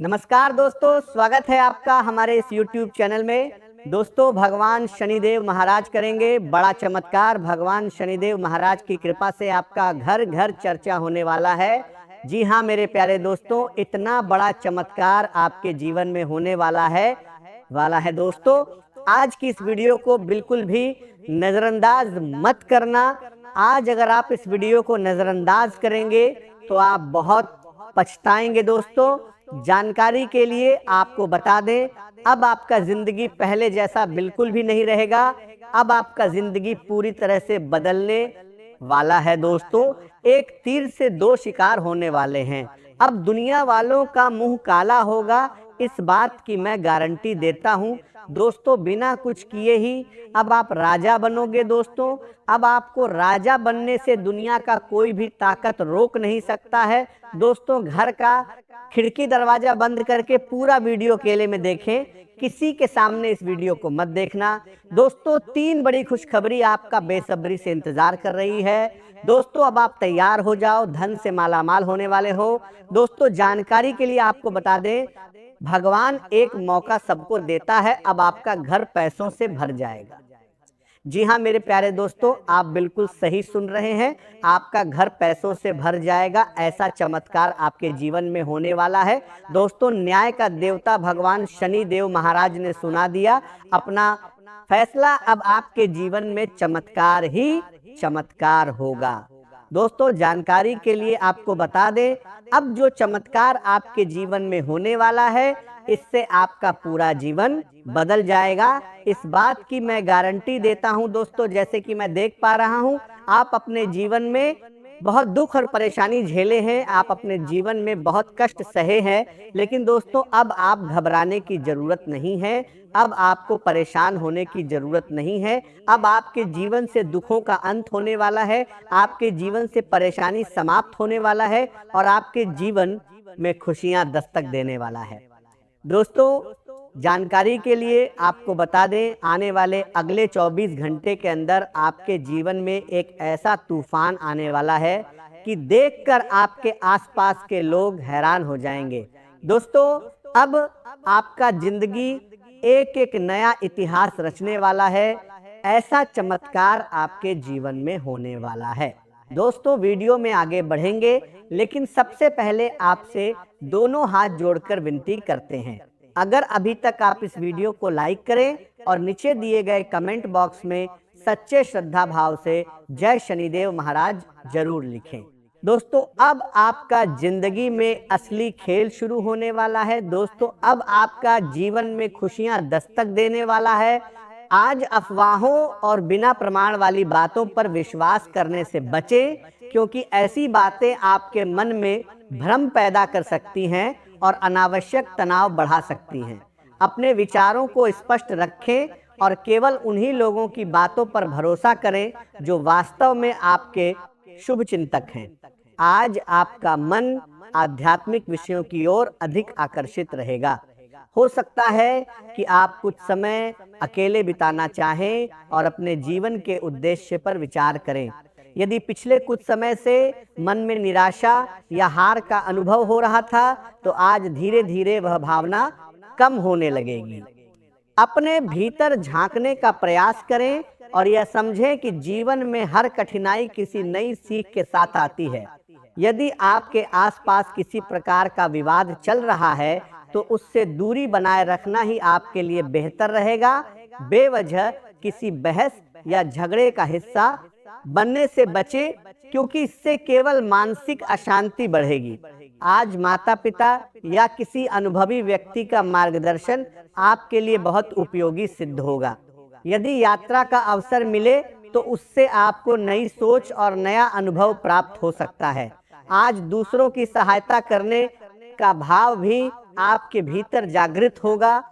नमस्कार दोस्तों, स्वागत है आपका हमारे इस YouTube चैनल में। दोस्तों, भगवान शनिदेव महाराज करेंगे बड़ा चमत्कार। भगवान शनिदेव महाराज की कृपा से आपका घर घर चर्चा होने वाला है। जी हाँ मेरे प्यारे दोस्तों, इतना बड़ा चमत्कार आपके जीवन में होने वाला है दोस्तों। आज की इस वीडियो को बिल्कुल भी नज़रअंदाज मत करना। आज अगर आप इस वीडियो को नज़रअंदाज करेंगे तो आप बहुत पछताएंगे दोस्तों। जानकारी के लिए आपको बता दें, अब आपका जिंदगी पहले जैसा बिल्कुल भी नहीं रहेगा। अब आपका जिंदगी पूरी तरह से बदलने वाला है दोस्तों। एक तीर से दो शिकार होने वाले हैं। अब दुनिया वालों का मुंह काला होगा, इस बात की मैं गारंटी देता हूं दोस्तों। बिना कुछ किए ही अब आप राजा बनोगे दोस्तों। अब आपको राजा बनने से दुनिया का कोई भी ताकत रोक नहीं सकता है दोस्तों। घर का खिड़की दरवाजा बंद करके पूरा वीडियो अकेले में देखें, किसी के सामने इस वीडियो को मत देखना दोस्तों। 3 बड़ी खुशखबरी आपका बेसब्री से इंतजार कर रही है दोस्तों। अब आप तैयार हो जाओ, धन से मालामाल होने वाले हो दोस्तों। जानकारी के लिए आपको बता दें, भगवान एक मौका सबको देता है। अब आपका घर पैसों से भर जाएगा। जी हाँ मेरे प्यारे दोस्तों, आप बिल्कुल सही सुन रहे हैं। आपका घर पैसों से भर जाएगा, ऐसा चमत्कार आपके जीवन में होने वाला है दोस्तों। न्याय का देवता भगवान शनि देव महाराज ने सुना दिया अपना फैसला। अब आपके जीवन में चमत्कार ही चमत्कार होगा दोस्तों। जानकारी के लिए आपको बता दें, अब जो चमत्कार आपके जीवन में होने वाला है, इससे आपका पूरा जीवन बदल जाएगा। इस बात की मैं गारंटी देता हूं दोस्तों। जैसे कि मैं देख पा रहा हूं, आप अपने जीवन में बहुत दुख और परेशानी झेले हैं, आप अपने जीवन में बहुत कष्ट सहे हैं। लेकिन दोस्तों, अब आप घबराने की जरूरत नहीं है। अब आपको परेशान होने की जरूरत नहीं है। अब आपके जीवन से दुखों का अंत होने वाला है, आपके जीवन से परेशानी समाप्त होने वाला है और आपके जीवन में खुशियां दस्तक देने वाला है दोस्तों। जानकारी के लिए आपको बता दें, आने वाले अगले 24 घंटे के अंदर आपके जीवन में एक ऐसा तूफान आने वाला है कि देखकर आपके आसपास के लोग हैरान हो जाएंगे दोस्तों। अब आपका जिंदगी एक एक नया इतिहास रचने वाला है। ऐसा चमत्कार आपके जीवन में होने वाला है दोस्तों। वीडियो में आगे बढ़ेंगे, लेकिन सबसे पहले आपसे दोनों हाथ जोड़कर विनती करते हैं, अगर अभी तक आप इस वीडियो को लाइक करें और नीचे दिए गए कमेंट बॉक्स में सच्चे श्रद्धा भाव से जय शनिदेव महाराज जरूर लिखें दोस्तों। अब आपका जिंदगी में असली खेल शुरू होने वाला है दोस्तों। अब आपका जीवन में खुशियां दस्तक देने वाला है। आज अफवाहों और बिना प्रमाण वाली बातों पर विश्वास करने से बचें, क्योंकि ऐसी बातें आपके मन में भ्रम पैदा कर सकती हैं और अनावश्यक तनाव बढ़ा सकती हैं। अपने विचारों को स्पष्ट रखें और केवल उन्हीं लोगों की बातों पर भरोसा करें जो वास्तव में आपके शुभ चिंतक हैं। आज आपका मन आध्यात्मिक विषयों की ओर अधिक आकर्षित रहेगा। हो सकता है कि आप कुछ समय अकेले बिताना चाहें और अपने जीवन के उद्देश्य पर विचार करें। यदि पिछले कुछ समय से मन में निराशा या हार का अनुभव हो रहा था, तो आज धीरे धीरे वह भावना कम होने लगेगी। अपने भीतर झांकने का प्रयास करें और यह समझें कि जीवन में हर कठिनाई किसी नई सीख के साथ आती है। यदि आपके आसपास किसी प्रकार का विवाद चल रहा है, तो उससे दूरी बनाए रखना ही आपके लिए बेहतर रहेगा। बेवजह किसी बहस या झगड़े का हिस्सा बनने से बचें, क्योंकि इससे केवल मानसिक अशांति बढ़ेगी। आज माता पिता या किसी अनुभवी व्यक्ति का मार्गदर्शन आपके लिए बहुत उपयोगी सिद्ध होगा। यदि यात्रा का अवसर मिले तो उससे आपको नई सोच और नया अनुभव प्राप्त हो सकता है। आज दूसरों की सहायता करने का भाव भी आपके भीतर जागृत होगा।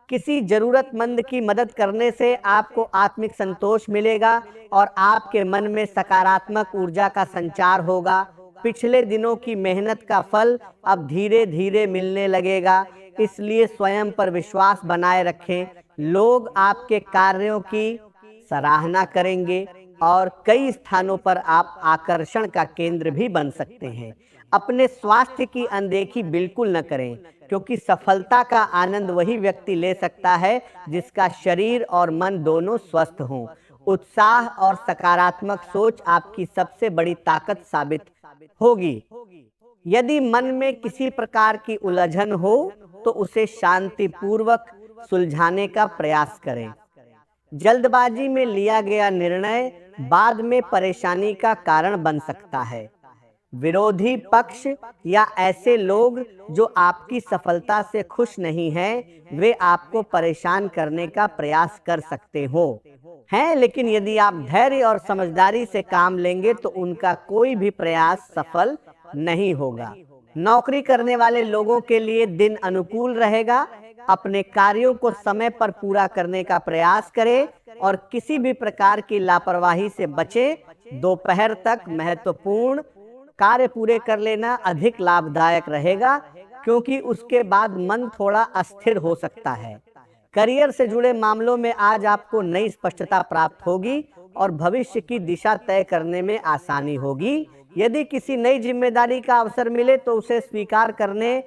किसी जरूरतमंद की मदद करने से आपको आत्मिक संतोष मिलेगा और आपके मन में सकारात्मक ऊर्जा का संचार होगा। पिछले दिनों की मेहनत का फल अब धीरे धीरे मिलने लगेगा, इसलिए स्वयं पर विश्वास बनाए रखें। लोग आपके कार्यों की सराहना करेंगे और कई स्थानों पर आप आकर्षण का केंद्र भी बन सकते हैं। अपने स्वास्थ्य की अनदेखी बिल्कुल न करें, क्योंकि सफलता का आनंद वही व्यक्ति ले सकता है जिसका शरीर और मन दोनों स्वस्थ हों। उत्साह और सकारात्मक सोच आपकी सबसे बड़ी ताकत साबित होगी। यदि मन में किसी प्रकार की उलझन हो तो उसे शांतिपूर्वक सुलझाने का प्रयास करें। जल्दबाजी में लिया गया निर्णय बाद में परेशानी का कारण बन सकता है। विरोधी पक्ष या ऐसे लोग जो आपकी सफलता से खुश नहीं हैं, वे आपको परेशान करने का प्रयास कर सकते हो हैं, लेकिन यदि आप धैर्य और समझदारी से काम लेंगे तो उनका कोई भी प्रयास सफल नहीं होगा। नौकरी करने वाले लोगों के लिए दिन अनुकूल रहेगा। अपने कार्यों को समय पर पूरा करने का प्रयास करें और किसी भी प्रकार की लापरवाही से बचें। दोपहर तक महत्वपूर्ण कार्य पूरे कर लेना अधिक लाभदायक रहेगा, क्योंकि उसके बाद मन थोड़ा अस्थिर हो सकता है। करियर से जुड़े मामलों में आज आपको नई स्पष्टता प्राप्त होगी और भविष्य की दिशा तय करने में आसानी होगी। यदि किसी नई जिम्मेदारी का अवसर मिले तो उसे स्वीकार करने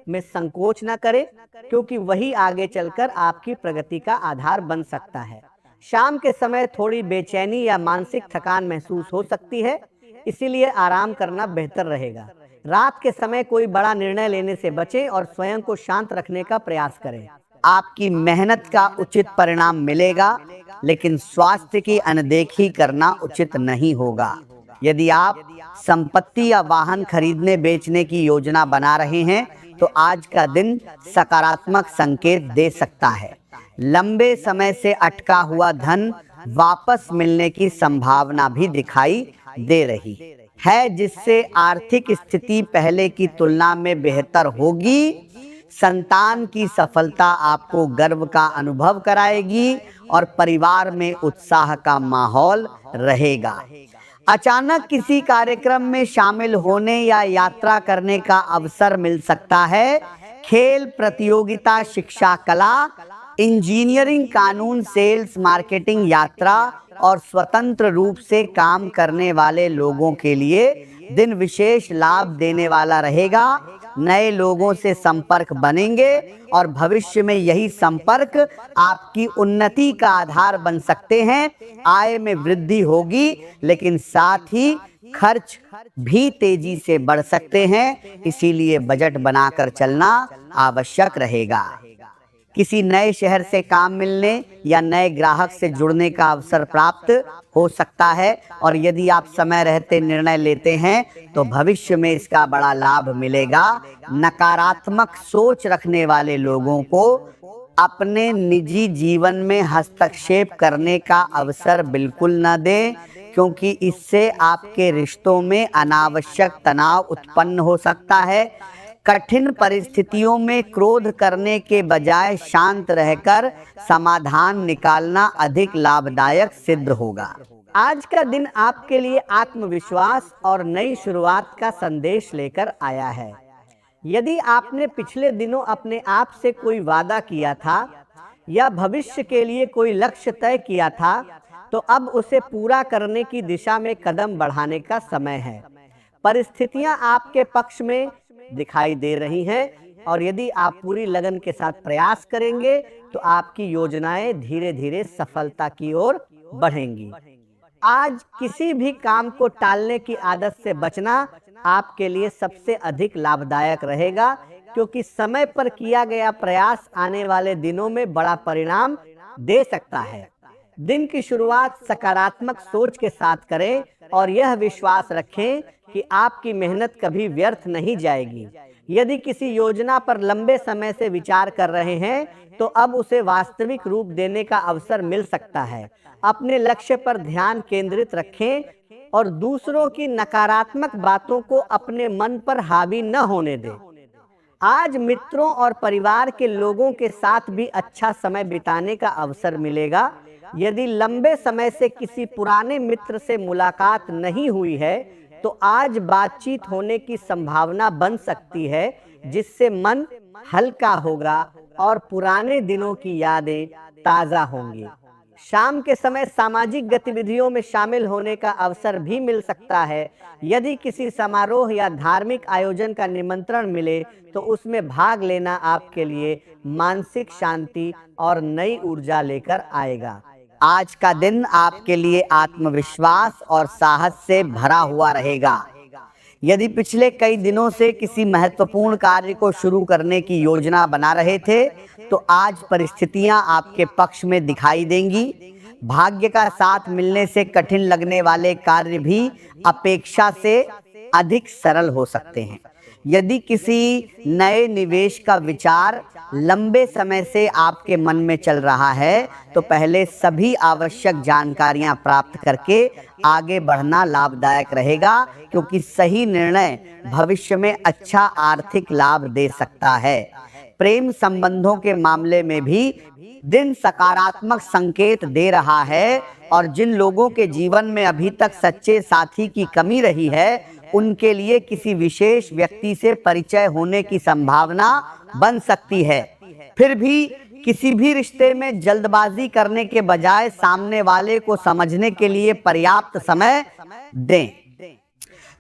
में संकोच न करें, क्योंकि वही आगे चलकर आपकी प्रगति का आधार बन सकता है। शाम के समय थोड़ी बेचैनी या मानसिक थकान महसूस हो सकती है, इसीलिए आराम करना बेहतर रहेगा। रात के समय कोई बड़ा निर्णय लेने से बचें और स्वयं को शांत रखने का प्रयास करें। आपकी मेहनत का उचित परिणाम मिलेगा, लेकिन स्वास्थ्य की अनदेखी करना उचित नहीं होगा। यदि आप संपत्ति या वाहन खरीदने बेचने की योजना बना रहे हैं तो आज का दिन सकारात्मक संकेत दे सकता है। लंबे समय से अटका हुआ धन वापस मिलने की संभावना भी दिखाई दे रही है, जिससे आर्थिक स्थिति पहले की तुलना में बेहतर होगी। संतान की सफलता आपको गर्व का अनुभव कराएगी और परिवार में उत्साह का माहौल रहेगा। अचानक किसी कार्यक्रम में शामिल होने या यात्रा करने का अवसर मिल सकता है। खेल प्रतियोगिता, शिक्षा, कला, इंजीनियरिंग, कानून, सेल्स, मार्केटिंग, यात्रा और स्वतंत्र रूप से काम करने वाले लोगों के लिए दिन विशेष लाभ देने वाला रहेगा। नए लोगों से संपर्क बनेंगे और भविष्य में यही संपर्क आपकी उन्नति का आधार बन सकते हैं। आय में वृद्धि होगी, लेकिन साथ ही खर्च भी तेजी से बढ़ सकते हैं, इसीलिए बजट बनाकर चलना आवश्यक रहेगा। किसी नए शहर से काम मिलने या नए ग्राहक से जुड़ने का अवसर प्राप्त हो सकता है, और यदि आप समय रहते निर्णय लेते हैं तो भविष्य में इसका बड़ा लाभ मिलेगा। नकारात्मक सोच रखने वाले लोगों को अपने निजी जीवन में हस्तक्षेप करने का अवसर बिल्कुल न दें, क्योंकि इससे आपके रिश्तों में अनावश्यक तनाव उत्पन्न हो सकता है। कठिन परिस्थितियों में क्रोध करने के बजाय शांत रहकर समाधान निकालना अधिक लाभदायक सिद्ध होगा। आज का दिन आपके लिए आत्मविश्वास और नई शुरुआत का संदेश लेकर आया है। यदि आपने पिछले दिनों अपने आप से कोई वादा किया था या भविष्य के लिए कोई लक्ष्य तय किया था, तो अब उसे पूरा करने की दिशा में कदम बढ़ाने का समय है। परिस्थितियां आपके पक्ष में दिखाई दे रही हैं, और यदि आप पूरी लगन के साथ प्रयास करेंगे तो आपकी योजनाएं धीरे धीरे सफलता की ओर बढ़ेंगी। आज किसी भी काम को टालने की आदत से बचना आपके लिए सबसे अधिक लाभदायक रहेगा, क्योंकि समय पर किया गया प्रयास आने वाले दिनों में बड़ा परिणाम दे सकता है। दिन की शुरुआत सकारात्मक सोच के साथ करें और यह विश्वास रखें कि आपकी मेहनत कभी व्यर्थ नहीं जाएगी। यदि किसी योजना पर लंबे समय से विचार कर रहे हैं तो अब उसे वास्तविक रूप देने का अवसर मिल सकता है। अपने लक्ष्य पर ध्यान केंद्रित रखें और दूसरों की नकारात्मक बातों को अपने मन पर हावी न होने दें। आज मित्रों और परिवार के लोगों के साथ भी अच्छा समय बिताने का अवसर मिलेगा। यदि लंबे समय से किसी पुराने मित्र से मुलाकात नहीं हुई है तो आज बातचीत होने की संभावना बन सकती है, जिससे मन हल्का होगा और पुराने दिनों की यादें ताज़ा होंगी। शाम के समय सामाजिक गतिविधियों में शामिल होने का अवसर भी मिल सकता है। यदि किसी समारोह या धार्मिक आयोजन का निमंत्रण मिले तो उसमें भाग लेना आपके लिए मानसिक शांति और नई ऊर्जा लेकर आएगा। आज का दिन आपके लिए आत्मविश्वास और साहस से भरा हुआ रहेगा। यदि पिछले कई दिनों से किसी महत्वपूर्ण कार्य को शुरू करने की योजना बना रहे थे, तो आज परिस्थितियां आपके पक्ष में दिखाई देंगी। भाग्य का साथ मिलने से कठिन लगने वाले कार्य भी अपेक्षा से अधिक सरल हो सकते हैं। यदि किसी नए निवेश का विचार लंबे समय से आपके मन में चल रहा है, तो पहले सभी आवश्यक जानकारियां प्राप्त करके आगे बढ़ना लाभदायक रहेगा, क्योंकि सही निर्णय भविष्य में अच्छा आर्थिक लाभ दे सकता है। प्रेम संबंधों के मामले में भी दिन सकारात्मक संकेत दे रहा है, और जिन लोगों के जीवन में अभी तक सच्चे साथी की कमी रही है, उनके लिए किसी विशेष व्यक्ति से परिचय होने की संभावना बन सकती है। फिर भी किसी भी रिश्ते में जल्दबाजी करने के बजाय सामने वाले को समझने के लिए पर्याप्त समय दें।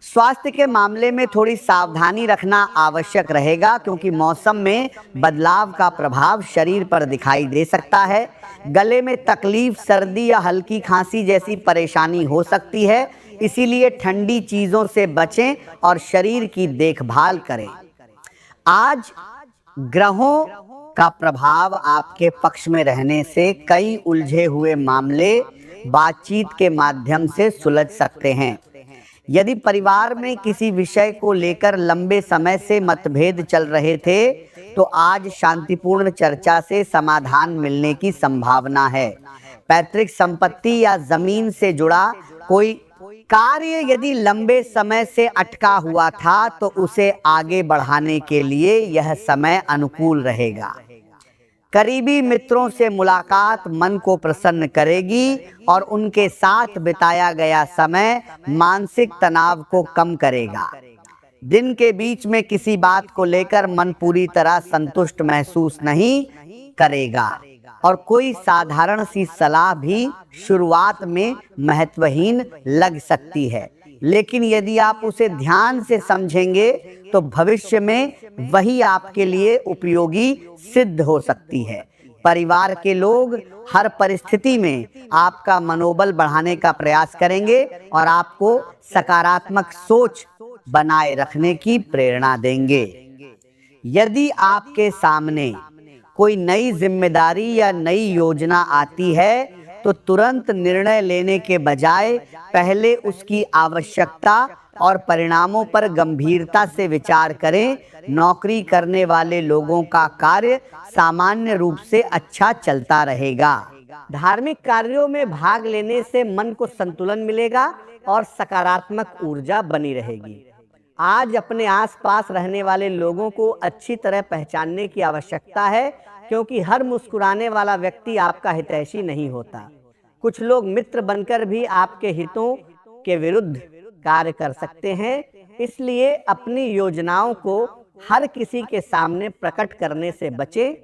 स्वास्थ्य के मामले में थोड़ी सावधानी रखना आवश्यक रहेगा, क्योंकि मौसम में बदलाव का प्रभाव शरीर पर दिखाई दे सकता है। गले में तकलीफ, सर्दी या हल्की खांसी जैसी परेशानी हो सकती है, इसीलिए ठंडी चीजों से बचें और शरीर की देखभाल करें। आज ग्रहों का प्रभाव आपके पक्ष में रहने से कई उलझे हुए मामले बातचीत के माध्यम से सुलझ सकते हैं। यदि परिवार में किसी विषय को लेकर लंबे समय से मतभेद चल रहे थे, तो आज शांतिपूर्ण चर्चा से समाधान मिलने की संभावना है। पैतृक संपत्ति या जमीन से जुड़ा कोई कार्य यदि लंबे समय से अटका हुआ था, तो उसे आगे बढ़ाने के लिए यह समय अनुकूल रहेगा। करीबी मित्रों से मुलाकात मन को प्रसन्न करेगी और उनके साथ बिताया गया समय मानसिक तनाव को कम करेगा। दिन के बीच में किसी बात को लेकर मन पूरी तरह संतुष्ट महसूस नहीं करेगा, और कोई साधारण सी सलाह भी शुरुआत में महत्वहीन लग सकती है, लेकिन यदि आप उसे ध्यान से समझेंगे तो भविष्य में वही आपके लिए उपयोगी सिद्ध हो सकती है। परिवार के लोग हर परिस्थिति में आपका मनोबल बढ़ाने का प्रयास करेंगे और आपको सकारात्मक सोच बनाए रखने की प्रेरणा देंगे। यदि आपके सामने कोई नई जिम्मेदारी या नई योजना आती है, तो तुरंत निर्णय लेने के बजाय पहले उसकी आवश्यकता और परिणामों पर गंभीरता से विचार करें। नौकरी करने वाले लोगों का कार्य सामान्य रूप से अच्छा चलता रहेगा। धार्मिक कार्यों में भाग लेने से मन को संतुलन मिलेगा और सकारात्मक ऊर्जा बनी रहेगी। आज अपने आसपास रहने वाले लोगों को अच्छी तरह पहचानने की आवश्यकता है, क्योंकि हर मुस्कुराने वाला व्यक्ति आपका हितैषी नहीं होता। कुछ लोग मित्र बनकर भी आपके हितों के विरुद्ध कार्य कर सकते हैं, इसलिए अपनी योजनाओं को हर किसी के सामने प्रकट करने से बचें।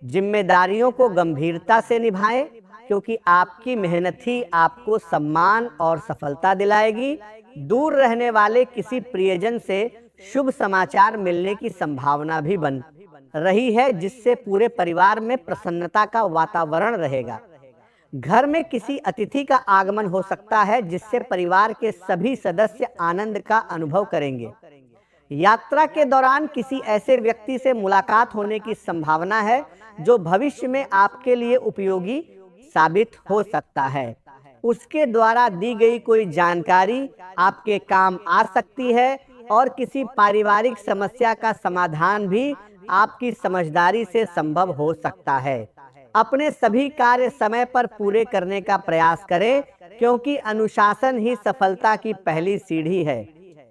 जिम्मेदारियों को गंभीरता से निभाएं, क्योंकि आपकी मेहनत ही आपको सम्मान और सफलता दिलाएगी। दूर रहने वाले किसी प्रियजन से शुभ समाचार मिलने की संभावना भी बन रही है, जिससे पूरे परिवार में प्रसन्नता का वातावरण रहेगा। घर में किसी अतिथि का आगमन हो सकता है, जिससे परिवार के सभी सदस्य आनंद का अनुभव करेंगे। यात्रा के दौरान किसी ऐसे व्यक्ति से मुलाकात होने की संभावना है जो भविष्य में आपके लिए उपयोगी साबित हो सकता है। उसके द्वारा दी गई कोई जानकारी आपके काम आ सकती है, और किसी पारिवारिक समस्या का समाधान भी आपकी समझदारी से संभव हो सकता है। अपने सभी कार्य समय पर पूरे करने का प्रयास करें, क्योंकि अनुशासन ही सफलता की पहली सीढ़ी है।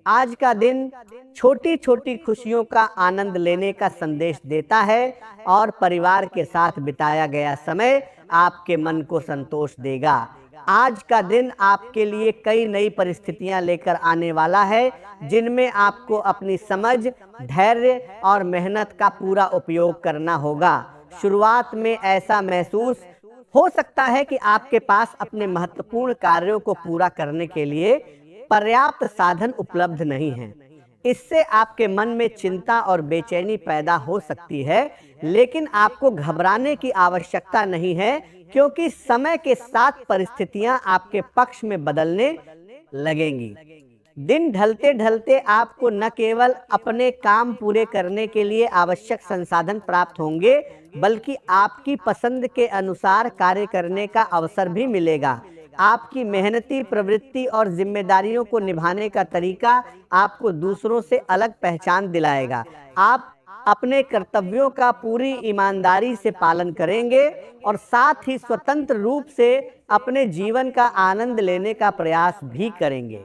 आज का दिन छोटी छोटी खुशियों का आनंद लेने का संदेश देता है, और परिवार के साथ बिताया गया समय आपके मन को संतोष देगा। आज का दिन आपके लिए कई नई परिस्थितियां लेकर आने वाला है, जिनमें आपको अपनी समझ, धैर्य और मेहनत का पूरा उपयोग करना होगा। शुरुआत में ऐसा महसूस हो सकता है कि आपके पास अपने महत्वपूर्ण कार्यों को पूरा करने के लिए पर्याप्त साधन उपलब्ध नहीं हैं। इससे आपके मन में चिंता और बेचैनी पैदा हो सकती है, लेकिन आपको घबराने की आवश्यकता नहीं है, क्योंकि समय के साथ परिस्थितियां आपके पक्ष में बदलने लगेंगी। दिन ढलते ढलते आपको न केवल अपने काम पूरे करने के लिए आवश्यक संसाधन प्राप्त होंगे, बल्कि आपकी पसंद के अनुसार कार्य करने का अवसर भी मिलेगा। आपकी मेहनती प्रवृत्ति और जिम्मेदारियों को निभाने का तरीका आपको दूसरों से अलग पहचान दिलाएगा। आप अपने कर्तव्यों का पूरी ईमानदारी से पालन करेंगे और साथ ही स्वतंत्र रूप से अपने जीवन का आनंद लेने का प्रयास भी करेंगे।